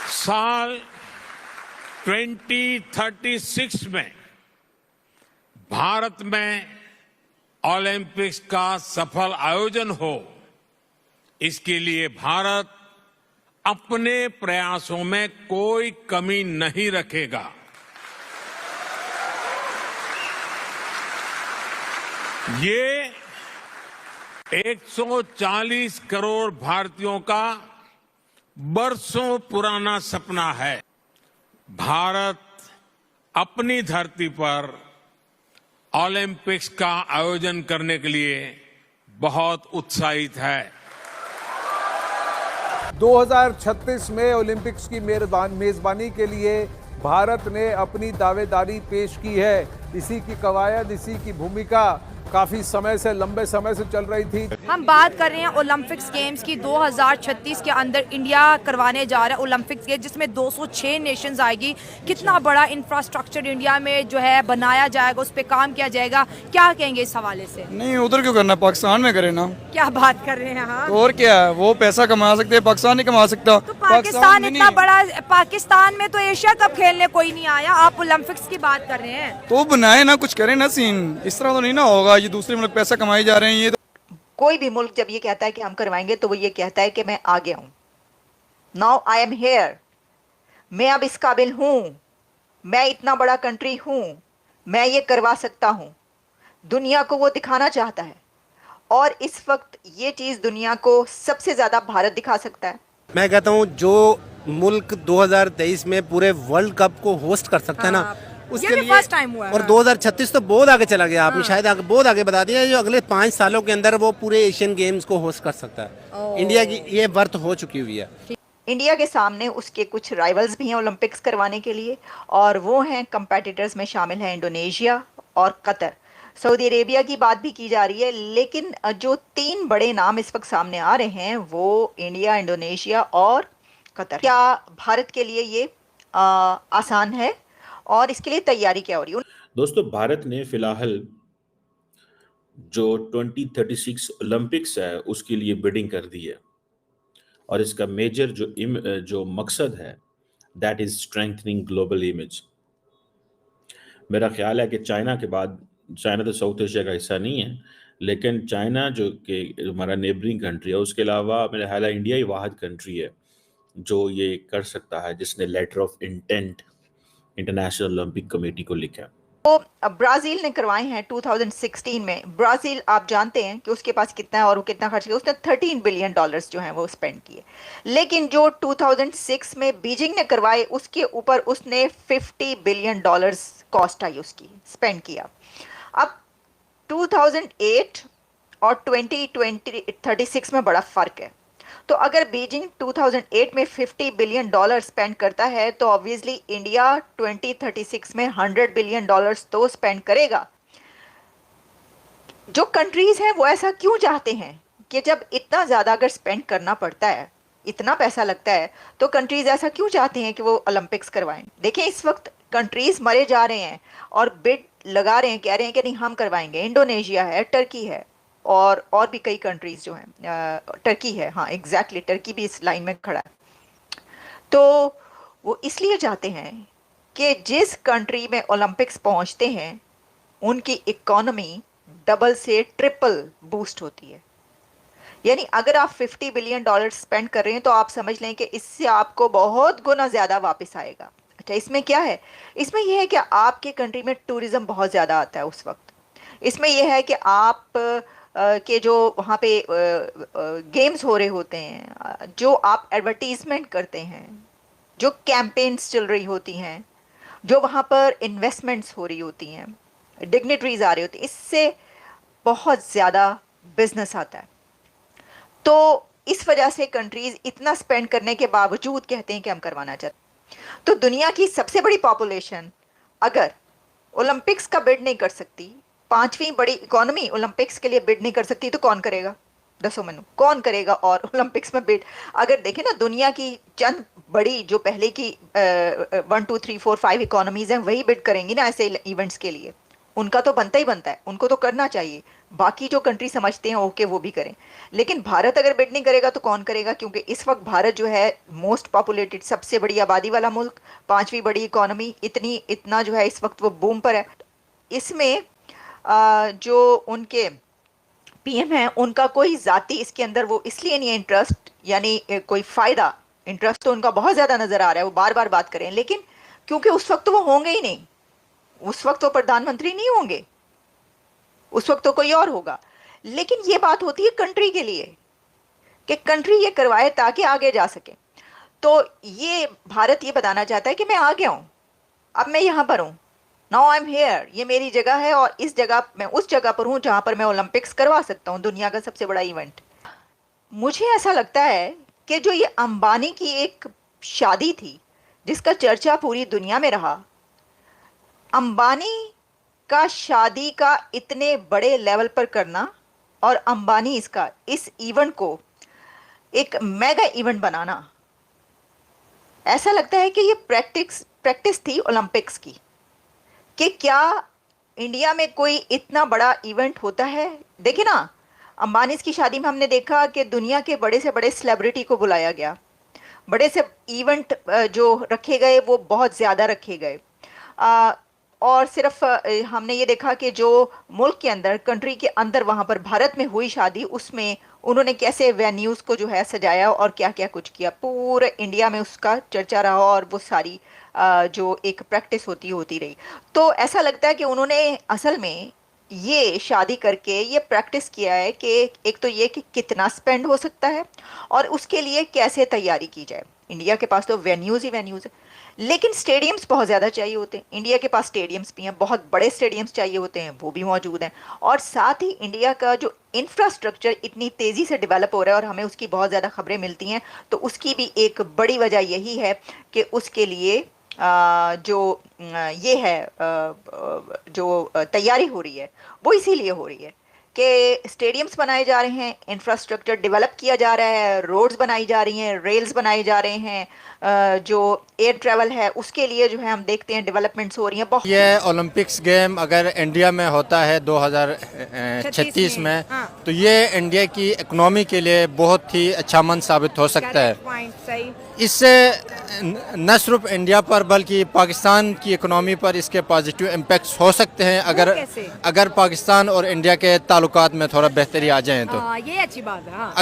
साल 2036 में भारत में ओलंपिक्स का सफल आयोजन हो, इसके लिए भारत अपने प्रयासों में कोई कमी नहीं रखेगा। ये 140 करोड़ भारतीयों का बरसों पुराना सपना है। भारत अपनी धरती पर ओलंपिक्स का आयोजन करने के लिए बहुत उत्साहित है। 2036 में ओलंपिक्स की मेजबानी के लिए भारत ने अपनी दावेदारी पेश की है। इसी की कवायद, इसी की भूमिका काफी समय से, लंबे समय से चल रही थी। हम बात कर रहे हैं ओलंपिक्स गेम्स की। 2036 के अंदर इंडिया करवाने जा रहा है ओलंपिक्स गेम्स, जिसमें 206 नेशंस आएगी। कितना बड़ा इंफ्रास्ट्रक्चर इंडिया में जो है बनाया जाएगा, उस पर काम किया जाएगा। क्या कहेंगे इस हवाले से? नहीं, उधर क्यों करना, पाकिस्तान में करें ना। क्या बात कर रहे हैं? हाँ, तो और क्या है, वो पैसा कमा सकते हैं, पाकिस्तान नहीं कमा सकता। तो पाकिस्तान इतना बड़ा, पाकिस्तान में तो एशिया कप खेलने कोई नहीं आया, आप ओलंपिक्स की बात कर रहे हैं। तो बनाए ना, कुछ करें ना सीन। इस तरह तो नहीं ना होगा, ये दूसरे मुल्क पैसा कमाए जा रहे हैं। ये तो कोई भी मुल्क जब ये कहता है कि हम करवाएंगे, तो वो ये कहता है कि मैं आ गया हूं, नाउ आई एम हेयर, मैं अब इस काबिल हूं, मैं इतना बड़ा कंट्री हूं, मैं ये करवा सकता हूं। दुनिया को वो दिखाना चाहता है, और इस वक्त ये चीज दुनिया को सबसे ज्यादा भारत दिखा सकता है। मैं कहता हूं जो मुल्क 2023 में पूरे वर्ल्ड कप को होस्ट कर सकता है ना, उसके लिए फर्स्ट टाइम हुआ है। और 2036 तो बहुत आगे चला गया। आपने शायद बहुत आगे बता दिया। जो अगले 5 सालों के अंदर वो पूरे एशियन गेम्स को होस्ट कर सकता है। इंडिया की ये वर्थ हो चुकी हुई है। इंडिया के सामने उसके कुछ राइवल्स भी हैं ओलंपिक्स करवाने के लिए, और वो हैं, कंपेटिटर्स में शामिल हैं इंडोनेशिया और कतर। सऊदी अरेबिया की बात भी की जा रही है, लेकिन जो 3 बड़े नाम इस वक्त सामने आ रहे हैं वो इंडिया, इंडोनेशिया और कतर। क्या भारत के लिए ये आसान है, और इसके लिए तैयारी क्या हो रही है? दोस्तों, भारत ने फिलहाल जो 2036 ओलंपिक्स है उसके लिए बिडिंग कर दी है, और इसका मेजर जो मकसद है, that is strengthening global image. मेरा ख्याल है कि चाइना के बाद, चाइना तो साउथ एशिया का हिस्सा नहीं है, लेकिन चाइना जो कि हमारा नेबरिंग कंट्री है, उसके अलावा मेरा ख्याल है इंडिया ही वाहिद कंट्री है जो ये कर सकता है, जिसने letter of intent international olympic committee को लिखा। तो ब्राजील ने करवाए हैं 2016 में। ब्राजील आप जानते हैं कि उसके पास कितना है और वो कितना खर्च किया। उसने $13 बिलियन जो हैं वो स्पेंड किए। लेकिन जो 2006 में बीजिंग ने करवाए, उसके ऊपर उसने $50 बिलियन कॉस्ट आई उसकी, स्पेंड किया। अब 2008 और 2036 में बड़ा फर्क है। तो अगर बीजिंग 2008 में $50 बिलियन स्पेंड करता है, तो ऑब्वियसली इंडिया 2036 में $100 बिलियन तो स्पेंड करेगा। जो कंट्रीज हैं वो ऐसा क्यों चाहते हैं कि जब इतना ज़्यादा अगर स्पेंड करना पड़ता है, इतना पैसा लगता है, तो कंट्रीज ऐसा क्यों चाहते हैं कि वो ओलंपिक्स करवाएं? देखें, इस वक्त कंट्रीज मरे जा रहे हैं और बिड लगा रहे हैं, कह रहे हैं कि नहीं हम करवाएंगे। इंडोनेशिया है, टर्की है, और भी कई कंट्रीज जो हैं। टर्की है, हाँ एग्जैक्टली, टर्की भी इस लाइन में खड़ा है। तो वो इसलिए चाहते हैं कि जिस कंट्री में ओलंपिक्स पहुंचते हैं उनकी इकोनॉमी डबल से ट्रिपल बूस्ट होती है। यानी अगर आप $50 बिलियन स्पेंड कर रहे हैं, तो आप समझ लें कि इससे आपको बहुत गुना ज़्यादा वापस आएगा। अच्छा, इसमें क्या है? इसमें यह है कि आपके कंट्री में टूरिज़्म बहुत ज़्यादा आता है उस वक्त। इसमें यह है कि आप के जो वहाँ पे गेम्स हो रहे होते हैं, जो आप एडवर्टीजमेंट करते हैं, जो कैंपेन्स चल रही होती हैं, जो वहाँ पर इन्वेस्टमेंट्स हो रही होती हैं, डिग्नेटरीज आ रही होती हैं, इससे बहुत ज़्यादा बिजनेस आता है। तो इस वजह से कंट्रीज इतना स्पेंड करने के बावजूद कहते हैं कि हम करवाना चाहते हैं। तो दुनिया की सबसे बड़ी पॉपुलेशन अगर ओलंपिक्स का बिड नहीं कर सकती, 5वीं बड़ी इकोनॉमी ओलंपिक्स के लिए बिड नहीं कर सकती, तो कौन करेगा? दसो मैनू, कौन करेगा? और ओलंपिक्स में बिड, अगर देखें ना, दुनिया की चंद बड़ी जो पहले की 1 2 3 4 5 इकोनॉमीज हैं, वही बिड करेंगी ना ऐसे इवेंट्स के लिए। उनका तो बनता ही बनता है, उनको तो करना चाहिए। बाकी जो कंट्री समझते हैं ओके वो भी करें, लेकिन भारत अगर बिड नहीं करेगा तो कौन करेगा? क्योंकि इस वक्त भारत जो है मोस्ट पॉपुलेटेड, सबसे बड़ी आबादी वाला मुल्क, 5वीं बड़ी इकोनॉमी, इतना जो है इस वक्त वो बूम पर है। इसमें जो उनके पीएम हैं उनका कोई जाती इसके अंदर वो इसलिए नहीं है इंटरेस्ट, यानी कोई फायदा, इंटरेस्ट तो उनका बहुत ज्यादा नजर आ रहा है, वो बार बार बात करें, लेकिन क्योंकि उस वक्त तो वो होंगे ही नहीं, उस वक्त तो प्रधानमंत्री नहीं होंगे, उस वक्त तो कोई और होगा। लेकिन ये बात होती है कंट्री के लिए कि कंट्री ये करवाए ताकि आगे जा सके। तो ये भारत ये बताना चाहता है कि मैं आ गया हूं, अब मैं यहां पर हूं, नाउ आई एम हेयर, ये मेरी जगह है और इस जगह मैं उस जगह पर हूं जहां पर मैं ओलंपिक्स करवा सकता हूं, दुनिया का सबसे बड़ा इवेंट। मुझे ऐसा लगता है कि जो ये अंबानी की एक शादी थी जिसका चर्चा पूरी दुनिया में रहा, अंबानी का शादी का इतने बड़े लेवल पर करना और अंबानी इस इवेंट को एक मेगा इवेंट बनाना, ऐसा लगता है कि ये प्रैक्टिस थी ओलंपिक्स की, कि क्या इंडिया में कोई इतना बड़ा इवेंट होता है। देखिए ना, अंबानी की शादी में हमने देखा कि दुनिया के बड़े से बड़े सेलिब्रिटी को बुलाया गया, बड़े से इवेंट जो रखे गए वो बहुत ज़्यादा रखे गए, और सिर्फ हमने ये देखा कि जो मुल्क के अंदर, कंट्री के अंदर, वहाँ पर भारत में हुई शादी, उसमें उन्होंने कैसे वेन्यूज़ को जो है सजाया और क्या क्या कुछ किया, पूरे इंडिया में उसका चर्चा रहा और वो सारी जो एक प्रैक्टिस होती रही। तो ऐसा लगता है कि उन्होंने असल में ये शादी करके ये प्रैक्टिस किया है कि एक तो ये कि कितना स्पेंड हो सकता है और उसके लिए कैसे तैयारी की जाए। इंडिया के पास तो वेन्यूज़ ही वेन्यूज़ है, लेकिन स्टेडियम्स बहुत ज़्यादा चाहिए होते हैं। इंडिया के पास स्टेडियम्स भी हैं, बहुत बड़े स्टेडियम्स चाहिए होते हैं, वो भी मौजूद हैं। और साथ ही इंडिया का जो इंफ्रास्ट्रक्चर इतनी तेज़ी से डेवलप हो रहा है और हमें उसकी बहुत ज़्यादा खबरें मिलती हैं, तो उसकी भी एक बड़ी वजह यही है कि उसके लिए जो ये है जो तैयारी हो रही है वो इसीलिए हो रही है कि स्टेडियम्स बनाए जा रहे हैं, इंफ्रास्ट्रक्चर डेवलप किया जा रहा है, रोड्स बनाई जा रही हैं, रेल्स बनाए जा रहे हैं, जो एयर ट्रैवल है उसके लिए जो है हम देखते हैं डेवलपमेंट्स हो रही हैं बहुत। ये ओलंपिक्स गेम अगर इंडिया में होता है 2036 में, हाँ। तो ये इंडिया की इकोनॉमी के लिए बहुत ही अच्छा मंच साबित हो सकता है। सही। इससे न सिर्फ इंडिया पर बल्कि पाकिस्तान की इकोनॉमी पर इसके पॉजिटिव इम्पैक्ट्स हो सकते हैं अगर पाकिस्तान और इंडिया के ताल्लुकात में थोड़ा बेहतरी आ जाए तो। ये अच्छी बात है। हाँ,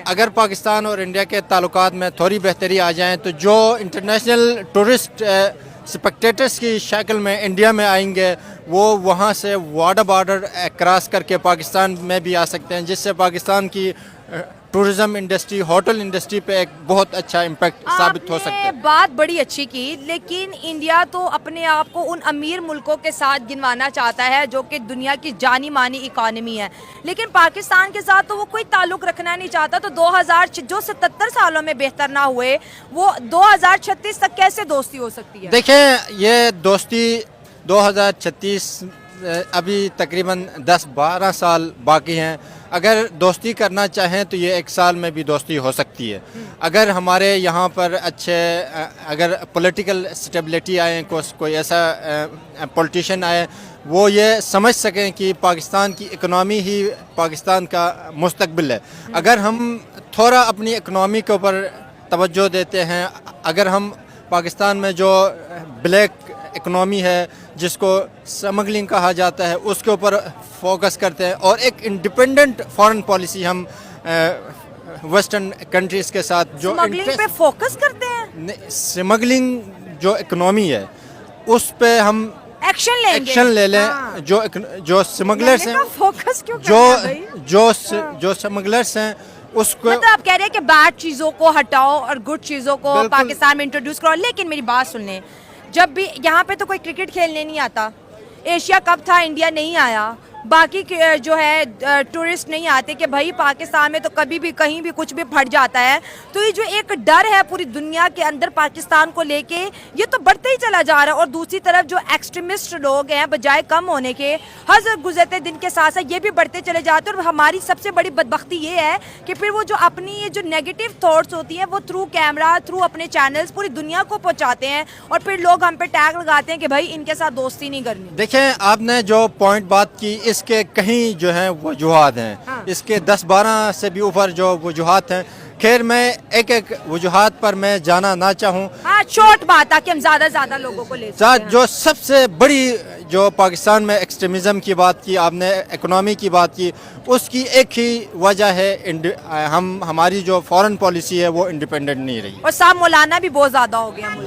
अगर पाकिस्तान और इंडिया के ताल्लुकात में थोड़ी बेहतरी आ जाए तो जो इंटरनेशनल टूरिस्ट स्पेक्टेटर्स की शक्ल में इंडिया में आएंगे वो वहाँ से वाटर बॉर्डर क्रॉस करके पाकिस्तान में भी आ सकते हैं, जिससे पाकिस्तान की टूरिज्म इंडस्ट्री, होटल इंडस्ट्री पे एक बहुत अच्छा इम्पैक्ट साबित हो सकता है। बात बड़ी अच्छी की, लेकिन इंडिया तो अपने आप को उन अमीर मुल्कों के साथ गिनवाना चाहता है जो कि दुनिया की जानी मानी इकोनॉमी है, लेकिन पाकिस्तान के साथ तो वो कोई ताल्लुक रखना नहीं चाहता। तो 2000 जो 77 सालों में बेहतर ना हुए, वो 2036 तक कैसे दोस्ती हो सकती है? देखें, ये दोस्ती 2036 अभी तकरीबन 10-12 साल बाकी हैं। अगर दोस्ती करना चाहें तो ये 1 साल में भी दोस्ती हो सकती है। अगर हमारे यहाँ पर अगर पॉलिटिकल स्टेबिलिटी आए, कोई ऐसा पॉलिटिशियन आए वो ये समझ सकें कि पाकिस्तान की इकोनॉमी ही पाकिस्तान का मुस्तकबिल है। अगर हम थोड़ा अपनी इकोनॉमी के ऊपर तवज्जो देते हैं, अगर हम पाकिस्तान में जो ब्लैक इकोनॉमी है जिसको स्मगलिंग कहा जाता है उसके ऊपर फोकस करते हैं और एक इंडिपेंडेंट फॉरेन पॉलिसी हम वेस्टर्न कंट्रीज के साथ जो स्मगलिंग पे फोकस करते हैं, स्मगलिंग जो इकोनॉमी है उस पे हम एक्शन ले लें। हाँ। जो स्मगलर्स हैं, फोकस क्यों करना है भाई? जो स्मगलर्स हैं उसको, मतलब आप कह रहे हैं कि बैड चीजों को हटाओ और गुड चीजों को पाकिस्तान में इंट्रोड्यूस करो। लेकिन मेरी बात सुन लें, जब भी यहाँ पे तो कोई क्रिकेट खेलने नहीं आता, एशिया कप था इंडिया नहीं आया, बाकी जो है टूरिस्ट नहीं आते कि भाई पाकिस्तान में तो कभी भी कहीं भी कुछ भी फट जाता है। तो ये जो एक डर है पूरी दुनिया के अंदर पाकिस्तान को लेके, ये तो बढ़ते ही चला जा रहा है। और दूसरी तरफ जो एक्सट्रीमिस्ट लोग हैं बजाय कम होने के, हर गुजरते दिन के साथ साथ ये भी बढ़ते चले जाते हैं। और हमारी सबसे बड़ी बदबख्ती ये है कि फिर वो जो अपनी ये जो नेगेटिव थॉट्स होती हैं वो थ्रू कैमरा, थ्रू अपने चैनल्स पूरी दुनिया को पहुंचाते हैं और फिर लोग हम पे टैग लगाते हैं कि भाई इनके साथ दोस्ती नहीं करनी। देखें, आपने जो पॉइंट बात की, इसके कहीं जो है वजूहात हैं। हाँ। इसके 10-12 से भी ऊपर जो वजूहात हैं। खैर, मैं एक एक वजूहात पर मैं जाना ना चाहूँ। हाँ, शॉर्ट बात ताकि हम ज्यादा लोगों को ले सकते साथ हैं। जो सबसे बड़ी जो पाकिस्तान में एक्सट्रीमिज्म की बात की, आपने इकोनॉमी की बात की, उसकी एक ही वजह है हमारी जो फॉरेन पॉलिसी है वो इंडिपेंडेंट नहीं रही। और साहब मौलाना भी बहुत ज्यादा हो गया।